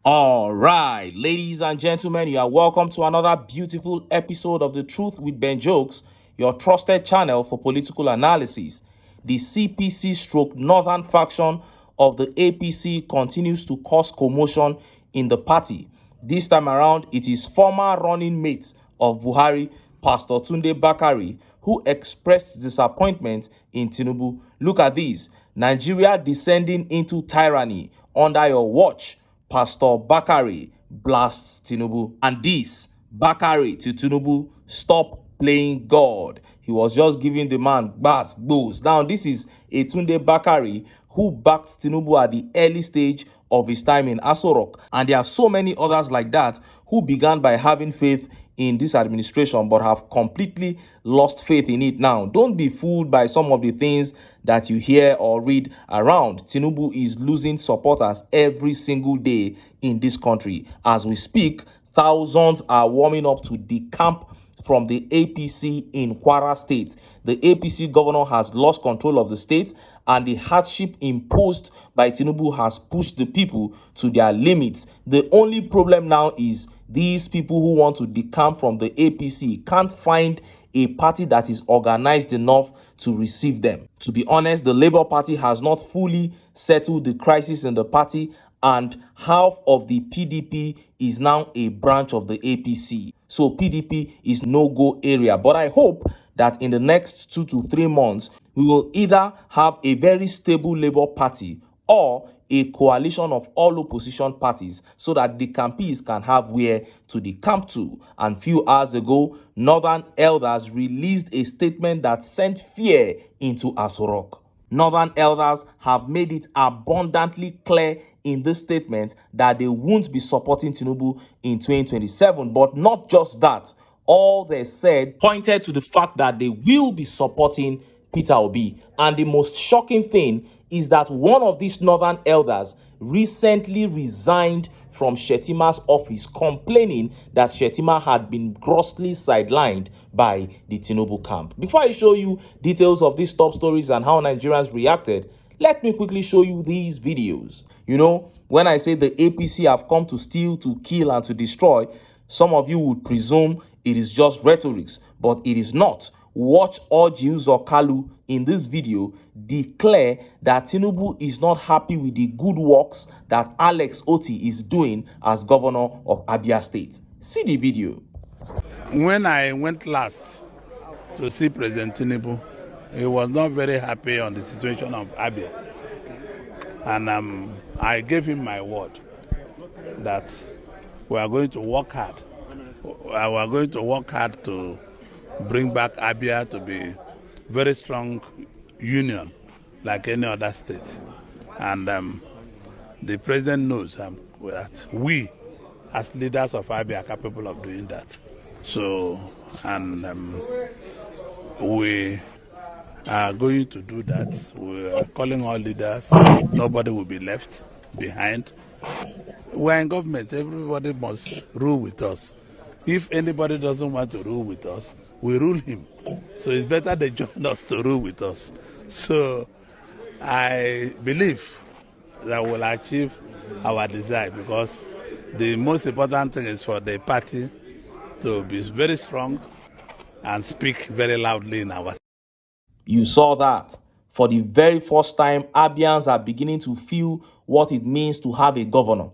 All right, ladies and gentlemen, you are welcome to another beautiful episode of The Truth with Ben Jokes, your trusted channel for political analysis. The CPC stroke northern faction of the APC continues to cause commotion in the party. This time around, it is former running mate of Buhari, Pastor Tunde Bakari, who expressed disappointment in Tinubu. Look at this: Nigeria descending into tyranny under your watch. Pastor Bakari blasts Tinubu. And this, Bakari to Tinubu, stop playing God. He was just giving the man bass, blows. Now, this is a Tunde Bakari who backed Tinubu at the early stage of his time in Aso Rock. And there are so many others like that who began by having faith in this administration but have completely lost faith in it now. Don't be fooled by some of the things that you hear or read around. Tinubu is losing supporters every single day in this country. As we speak, thousands are warming up to decamp from the APC in Kwara State. The APC governor has lost control of the state, and the hardship imposed by Tinubu has pushed the people to their limits. The only problem now is these people who want to decamp from the APC can't find a party that is organized enough to receive them. To be honest, the Labour Party has not fully settled the crisis in the party, and half of the PDP is now a branch of the APC. So PDP is no-go area. But I hope that in the next 2 to 3 months, we will either have a very stable Labour Party or a coalition of all opposition parties so that the campees can have where to decamp to. And few hours ago, Northern elders released a statement that sent fear into Aso Rock. Northern elders have made it abundantly clear in this statement that they won't be supporting Tinubu in 2027. But not just that, all they said pointed to the fact that they will be supporting Peter Obi. And the most shocking thing is that one of these northern elders recently resigned from Shettima's office, complaining that Shettima had been grossly sidelined by the Tinubu camp. Before I show you details of these top stories and how Nigerians reacted, let me quickly show you these videos. You know, when I say the APC have come to steal, to kill, and to destroy, some of you would presume it is just rhetorics, but it is not. Watch Orji Uzor Kalu in this video declare that Tinubu is not happy with the good works that Alex Oti is doing as governor of Abia State. See the video. When I went last to see President Tinubu, he was not very happy on the situation of Abia. And I gave him my word that we are going to work hard. We are going to work hard to bring back Abia to be very strong union like any other state. And the president knows that we, as leaders of Abia, are capable of doing that. So, and we are going to do that. We are calling all leaders. Nobody will be left behind. We're in government. Everybody must rule with us. If anybody doesn't want to rule with us, we rule him. So it's better they join us to rule with us. So I believe that we'll achieve our desire, because the most important thing is for the party to be very strong and speak very loudly in our. You saw that. For the very first time, Abians are beginning to feel what it means to have a governor.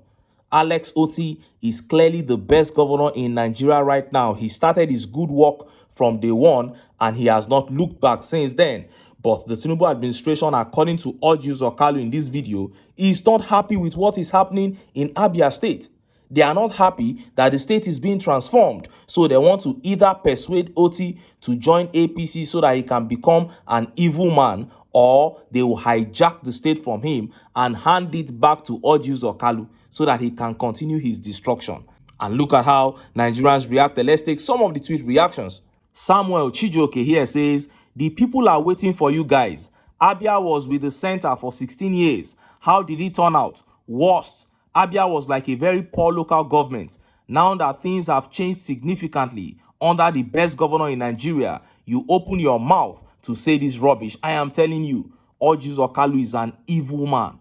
Alex Oti is clearly the best governor in Nigeria right now. He started his good work from day one, and he has not looked back since then. But the Tinubu administration, according to Orji Uzor Kalu in this video, is not happy with what is happening in Abia State. They are not happy that the state is being transformed. So they want to either persuade Oti to join APC so that he can become an evil man, or they will hijack the state from him and hand it back to Orji Uzor Kalu so that he can continue his destruction. And look at how Nigerians reacted. Let's take some of the tweet reactions. Samuel Chijoke here says, "The people are waiting for you guys. Abia was with the center for 16 years. How did it turn out? Worst. Abia was like a very poor local government. Now that things have changed significantly under the best governor in Nigeria, you open your mouth to say this rubbish. I am telling you, Orji Uzor Kalu is an evil man.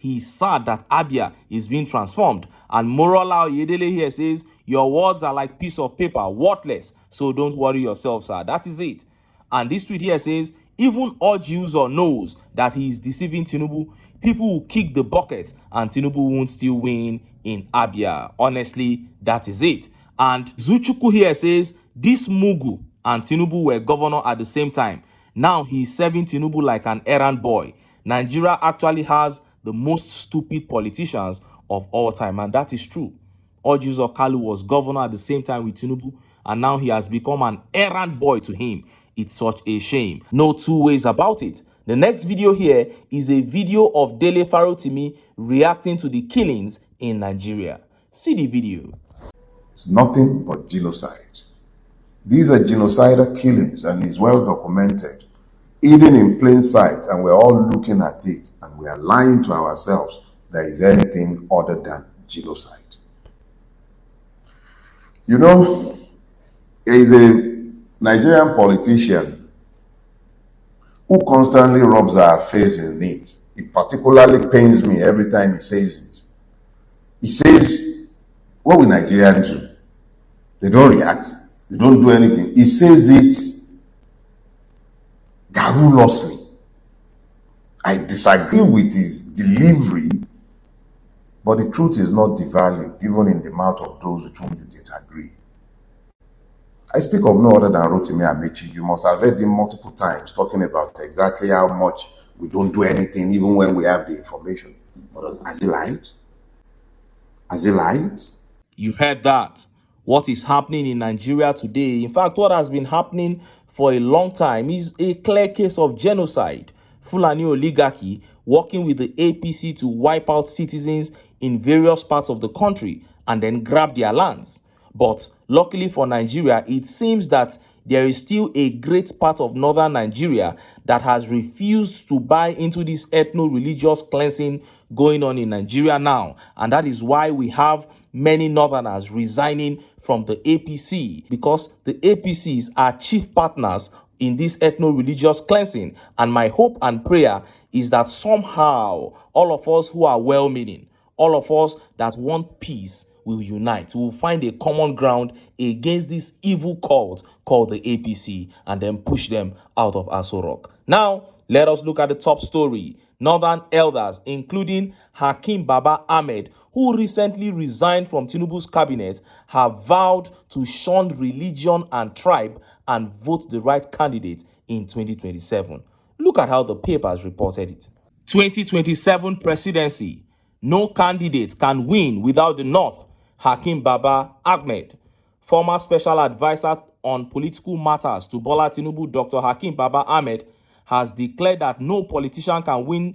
He's sad that Abia is being transformed. And Morola Oyedele here says, your words are like piece of paper, worthless. So don't worry yourself, sir. That is it. And this tweet here says, even Ojiuzo knows that he is deceiving Tinubu. People will kick the bucket and Tinubu won't still win in Abia. Honestly, that is it. And Zuchuku here says, this Mugu and Tinubu were governor at the same time. Now he's serving Tinubu like an errand boy. Nigeria actually has the most stupid politicians of all time, and that is true. Ojiuzo Kalu was governor at the same time with Tinubu, and now he has become an errand boy to him. It's such a shame. No two ways about it. The next video here is a video of Dele Farotimi reacting to the killings in Nigeria. See the video. It's nothing but genocide. These are genocidal killings, and it's well documented, hidden in plain sight, and we're all looking at it, and we are lying to ourselves that is anything other than genocide. You know, there is a Nigerian politician who constantly rubs our face in it. It particularly pains me every time he says it. He says, what will Nigerians do? They don't react. They don't do anything. He says it garrulously. I disagree with his delivery, but the truth is not devalued, even in the mouth of those with whom you disagree. I speak of no other than Rotimi Amechi. You must have heard him multiple times talking about exactly how much we don't do anything, even when we have the information. Has he lied? Has he lied? You heard that. What is happening in Nigeria today, in fact, what has been happening for a long time, is a clear case of genocide. Fulani oligarchy working with the APC to wipe out citizens in various parts of the country and then grab their lands. But luckily for Nigeria, it seems that there is still a great part of northern Nigeria that has refused to buy into this ethno-religious cleansing going on in Nigeria now. And that is why we have many northerners resigning from the APC, because the APCs are chief partners in this ethno-religious cleansing. And my hope and prayer is that somehow all of us who are well-meaning, all of us that want peace, will unite. We will find a common ground against this evil cult called the APC and then push them out of Aso Rock. Now, let us look at the top story. Northern elders, including Hakim Baba Ahmed, who recently resigned from Tinubu's cabinet, have vowed to shun religion and tribe and vote the right candidate in 2027. Look at how the papers reported it. 2027 presidency. No candidate can win without the North. Hakim Baba Ahmed, former special advisor on political matters to Bola Tinubu, Dr. Hakim Baba Ahmed, has declared that no politician can win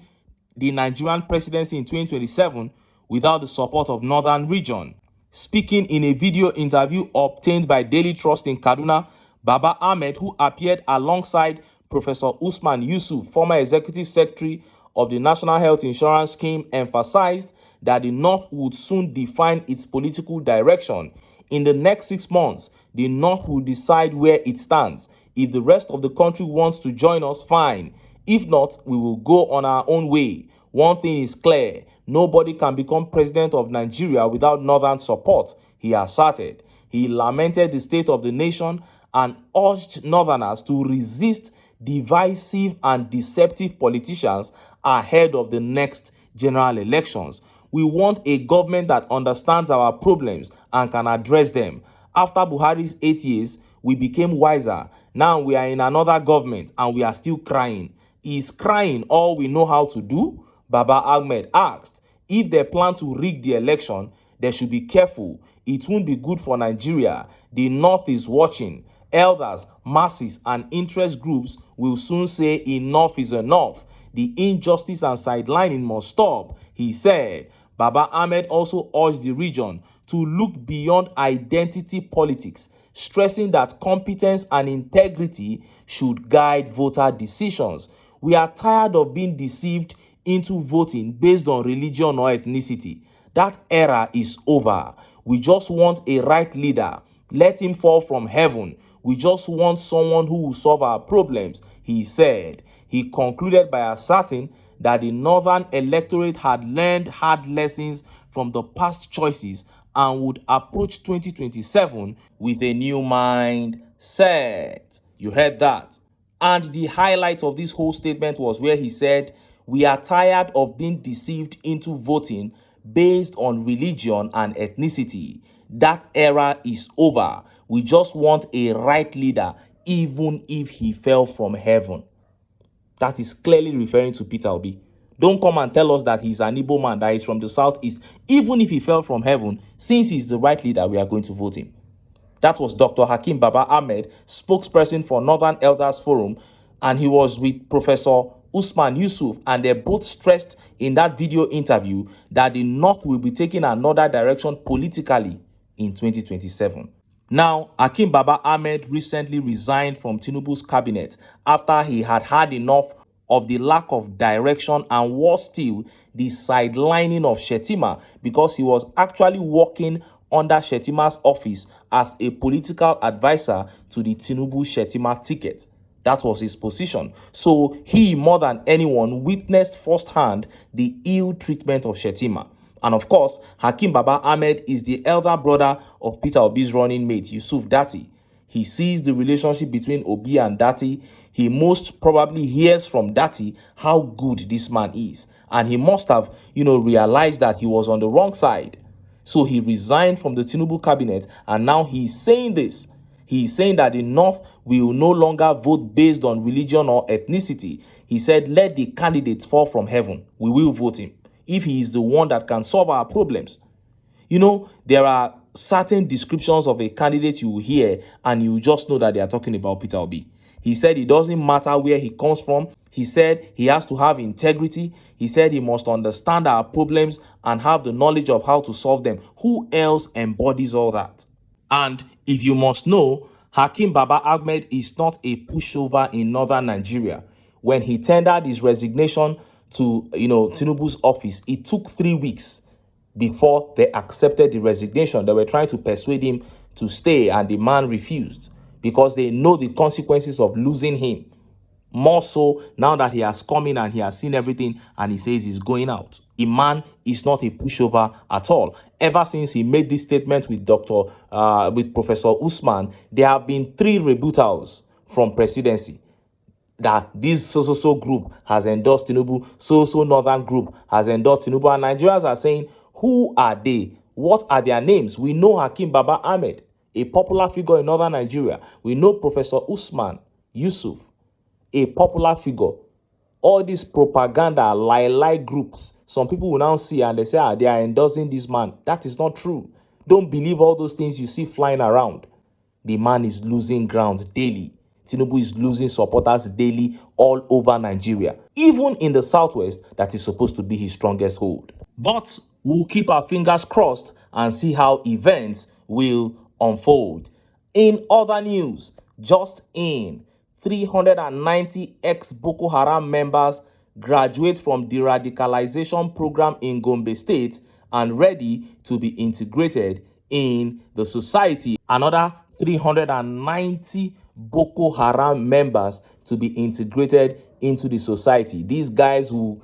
the Nigerian presidency in 2027 without the support of Northern region. Speaking in a video interview obtained by Daily Trust in Kaduna, Baba Ahmed, who appeared alongside Professor Usman Yusuf, former executive secretary of the National Health Insurance Scheme, emphasized that the North would soon define its political direction. In the next 6 months, the North will decide where it stands. If the rest of the country wants to join us, fine. If not, we will go on our own way. One thing is clear, nobody can become president of Nigeria without Northern support, he asserted. He lamented the state of the nation and urged Northerners to resist divisive and deceptive politicians ahead of the next general elections. We want a government that understands our problems and can address them. After Buhari's 8 years, we became wiser. Now we are in another government and we are still crying. Is crying all we know how to do? Baba Ahmed asked. If they plan to rig the election, they should be careful. It won't be good for Nigeria. The North is watching. Elders, masses, and interest groups will soon say enough is enough. The injustice and sidelining must stop, he said. Baba Ahmed also urged the region to look beyond identity politics, stressing that competence and integrity should guide voter decisions. We are tired of being deceived into voting based on religion or ethnicity. That era is over. We just want a right leader. Let him fall from heaven. We just want someone who will solve our problems, he said. He concluded by asserting that the northern electorate had learned hard lessons from the past choices and would approach 2027 with a new mindset. You heard that. And the highlight of this whole statement was where he said, "We are tired of being deceived into voting based on religion and ethnicity. That era is over. We just want a right leader, even if he fell from heaven." That is clearly referring to Peter Obi. Don't come and tell us that he's an Igbo man, that he's from the southeast. Even if he fell from heaven, since he's the right leader, we are going to vote him. That was Dr. Hakim Baba Ahmed, spokesperson for Northern Elders Forum, and he was with Professor Usman Yusuf, and they both stressed in that video interview that the North will be taking another direction politically in 2027. Now, Hakim Baba Ahmed recently resigned from Tinubu's cabinet after he had had enough of the lack of direction and, worse still, the sidelining of Shettima, because he was actually working under Shettima's office as a political advisor to the Tinubu-Shettima ticket. That was his position. So he, more than anyone, witnessed firsthand the ill treatment of Shettima. And of course, Hakim Baba Ahmed is the elder brother of Peter Obi's running mate, Yusuf Dati. He sees the relationship between Obi and Dati. He most probably hears from Dati how good this man is. And he must have, realized that he was on the wrong side. So he resigned from the Tinubu cabinet, and now he's saying this. He's saying that the North will no longer vote based on religion or ethnicity. He said, let the candidate fall from heaven. We will vote him if he is the one that can solve our problems. There are certain descriptions of a candidate you will hear and you just know that they are talking about Peter Obi. He said it doesn't matter where he comes from. He said he has to have integrity. He said he must understand our problems and have the knowledge of how to solve them. Who else embodies all that? And if you must know, Hakim Baba Ahmed is not a pushover in northern Nigeria. When he tendered his resignation to Tinubu's office, it took 3 weeks before they accepted the resignation. They were trying to persuade him to stay, and the man refused because they know the consequences of losing him. More so now that he has come in and he has seen everything and he says he's going out. The man is not a pushover at all. Ever since he made this statement with Professor Usman, there have been 3 rebuttals from presidency that this so group has endorsed Tinubu, so northern group has endorsed Tinubu, and Nigerians are saying, who are they? What are their names? We know Hakim Baba Ahmed, a popular figure in northern Nigeria. We know Professor Usman Yusuf, a popular figure. All these propaganda lie groups, some people will now see and they say, they are endorsing this man. That is not true. Don't believe all those things you see flying around. The man is losing ground daily. Tinubu is losing supporters daily all over Nigeria, even in the southwest that is supposed to be his strongest hold. But we'll keep our fingers crossed and see how events will unfold. In other news, just in, 390 ex-Boko Haram members graduate from de-radicalization program in Gombe State and ready to be integrated in the society. Another 390 Boko Haram members to be integrated into the society. These guys who,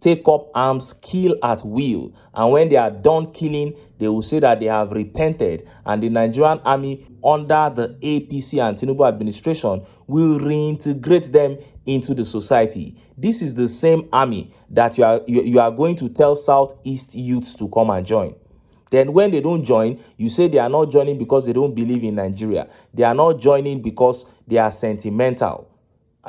take up arms, kill at will. And when they are done killing, they will say that they have repented. And the Nigerian army under the APC and Tinubu administration will reintegrate them into the society. This is the same army that you are going to tell Southeast youths to come and join. Then when they don't join, you say they are not joining because they don't believe in Nigeria. They are not joining because they are sentimental.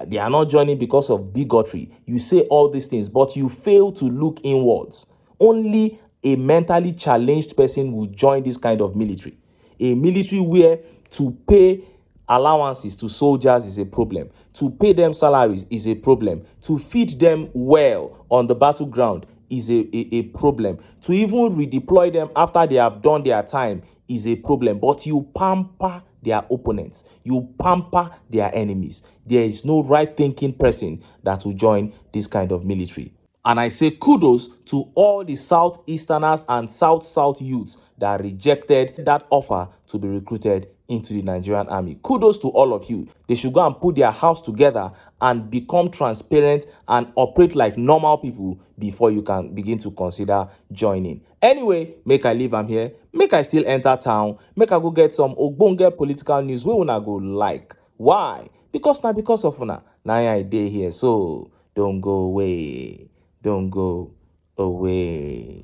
They are not joining because of bigotry. You say all these things, but you fail to look inwards. Only a mentally challenged person will join this kind of military. A military where to pay allowances to soldiers is a problem. To pay them salaries is a problem. To feed them well on the battleground is a problem. To even redeploy them after they have done their time is a problem. But you pamper their opponents. You pamper their enemies. There is no right-thinking person that will join this kind of military. And I say kudos to all the Southeasterners and South youths that rejected that offer to be recruited into the Nigerian army. Kudos to all of you. They should go and put their house together and become transparent and operate like normal people before you can begin to consider joining. Anyway, make I leave am here. Make I still enter town. Make I go get some ogbonge political news wey una go like. Why? Because of una. Na I dey here. So don't go away. Don't go away.